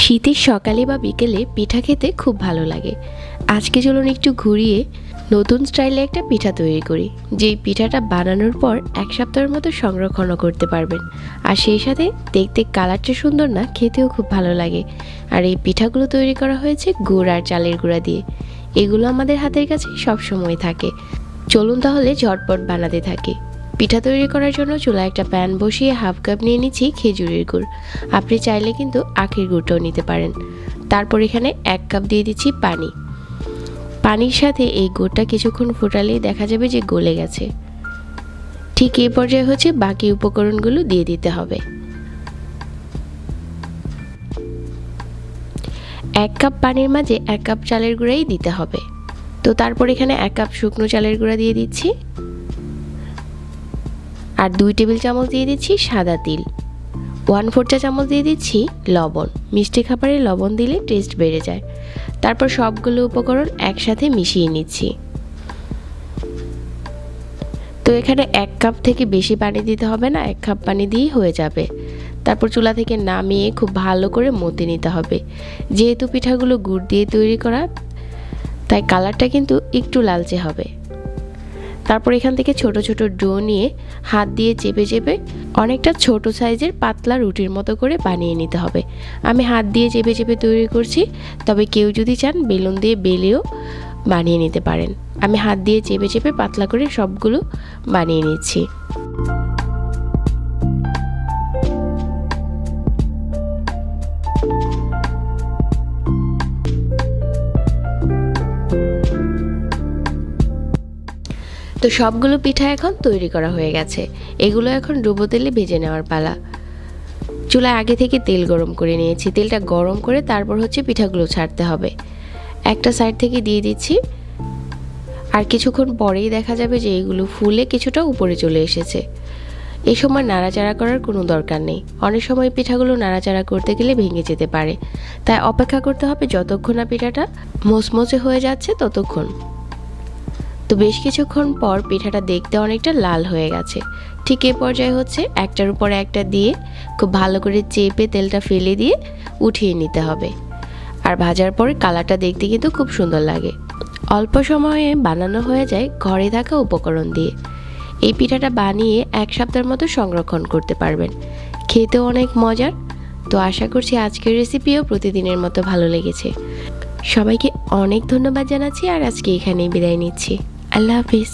শীতের সকালে বা বিকেলে পিঠা খেতে খুব ভালো লাগে। আজকে চলুন একটু ঘুরিয়ে নতুন স্টাইলে একটা পিঠা তৈরি করি, যেই পিঠাটা বানানোর পর এক সপ্তাহের মতো সংরক্ষণও করতে পারবেন। আর সেই সাথে দেখতে কালারটা সুন্দর না, খেতেও খুব ভালো লাগে। আর এই পিঠাগুলো তৈরি করা হয়েছে গুড় আর চালের গুঁড়া দিয়ে। এগুলো আমাদের হাতের কাছে সব সময় থাকে। চলুন তাহলে ঝটপট বানাতে থাকি। পিঠা তৈরি করার জন্য চুলায় একটা প্যান বসিয়ে হাফ কাপ নিয়ে নিচ্ছি খেজুরের গুড়। আপনি চাইলে কিন্তু আখের গুড়টাও নিতে পারেন। তারপর এখানে 1 কাপ দিয়ে দিচ্ছি পানি। পানির সাথে এই গুড়টা কিছুক্ষণ ফোটালেই দেখা যাবে যে গলে গেছে। ঠিক এই পর্যায়ে হচ্ছে বাকি উপকরণগুলো দিয়ে দিতে হবে। 1 কাপ পানির মাঝে 1 কাপ চালের গুঁড়াই দিতে হবে। তো তারপর এখানে 1 কাপ শুকনো চালের গুঁড়া দিয়ে দিচ্ছি, আর 2 টেবিল চামচ দিয়ে দিচ্ছি সাদা তিল, 1/4 চা চামচ দিয়ে দিচ্ছি লবণ। মিষ্টি খাবারে লবণ দিলে টেস্ট বেড়ে যায়। তারপর সবগুলো উপকরণ একসাথে মিশিয়ে নিচ্ছি। তো এখানে 1 কাপ থেকে বেশি পানি দিতে হবে না, 1 কাপ পানি দিয়েই হয়ে যাবে। তারপর চুলা থেকে নামিয়ে খুব ভালো করে মতে নিতে হবে। যেহেতু পিঠাগুলো গুড় দিয়ে তৈরি করা, তাই কালারটা কিন্তু একটু লালচে হবে। তারপর এখান থেকে ছোট ছোট ডো নিয়ে হাত দিয়ে চেপে চেপে অনেকটা ছোট সাইজের পাতলা রুটির মতো করে বানিয়ে নিতে হবে। আমি হাত দিয়ে চেপে চেপে তৈরি করছি, তবে কেউ যদি চান বেলুন দিয়ে বেলেও বানিয়ে নিতে পারেন। আমি হাত দিয়ে চেপে চেপে পাতলা করে সবগুলো বানিয়ে নিচ্ছি। তো সবগুলো পিঠা এখন তৈরি করা হয়ে গেছে। এগুলো এখন ডুবো তেলে ভেজে নেওয়ার পালা। চুলায় আগে থেকে তেল গরম করে নিয়েছি। তেলটা গরম করে তারপর হচ্ছে পিঠাগুলো ছাড়তে হবে। একটা সাইড থেকে দিয়ে দিচ্ছি, আর কিছুক্ষণ পরেই দেখা যাবে যে এগুলো ফুলে কিছুটা উপরে চলে এসেছে। এই সময় নাড়াচাড়া করার কোনো দরকার নেই। অনেক সময় পিঠাগুলো নাড়াচাড়া করতে গেলে ভেঙে যেতে পারে, তাই অপেক্ষা করতে হবে যতক্ষণ না পিঠাটা মোচমোচে হয়ে যাচ্ছে ততক্ষণ। তো বেশ কিছুক্ষণ পর পিঠাটা দেখতে অনেকটা লাল হয়ে গেছে। ঠিক এই পর্যায়ে হচ্ছে একটার উপর একটা দিয়ে খুব ভালো করে চেপে তেলটা ফেলে দিয়ে উঠিয়ে নিতে হবে। আর ভাজার পরে কালারটা দেখতে কিন্তু খুব সুন্দর লাগে। অল্প সময়ে বানানো হয়ে যায় ঘরে থাকা উপকরণ দিয়ে। এই পিঠাটা বানিয়ে 1 সপ্তাহের মতো সংরক্ষণ করতে পারবেন। খেতেও অনেক মজার। তো আশা করছি আজকের রেসিপিও প্রতিদিনের মতো ভালো লেগেছে। সবাইকে অনেক ধন্যবাদ জানাচ্ছি, আর আজকে এখানেই বিদায় নিচ্ছি। আল্লাহ হাফিজ।